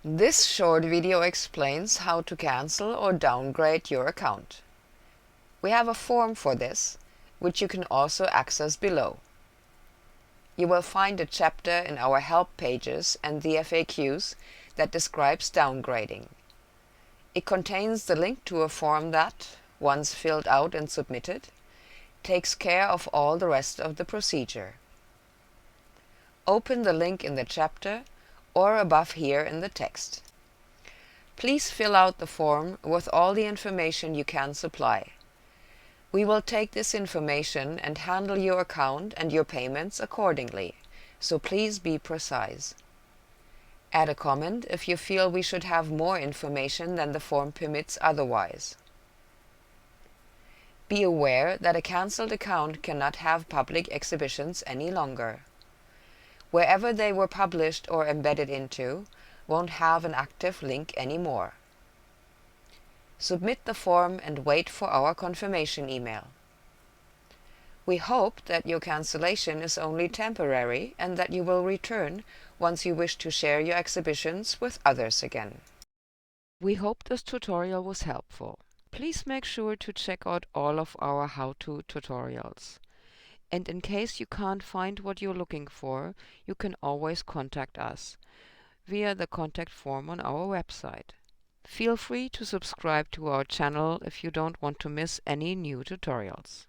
This short video explains how to cancel or downgrade your account. We have a form for this, which you can also access below. You will find a chapter in our help pages and the FAQs that describes downgrading. It contains the link to a form that, once filled out and submitted, takes care of all the rest of the procedure. Open the link in the chapter or above here in the text. Please fill out the form with all the information you can supply. We will take this information and handle your account and your payments accordingly, so please be precise. Add a comment if you feel we should have more information than the form permits otherwise. Be aware that a cancelled account cannot have public exhibitions any longer. Wherever they were published or embedded into won't have an active link anymore. Submit the form and wait for our confirmation email. We hope that your cancellation is only temporary and that you will return once you wish to share your exhibitions with others again. We hope this tutorial was helpful. Please make sure to check out all of our how-to tutorials. And in case you can't find what you're looking for, you can always contact us via the contact form on our website. Feel free to subscribe to our channel if you don't want to miss any new tutorials.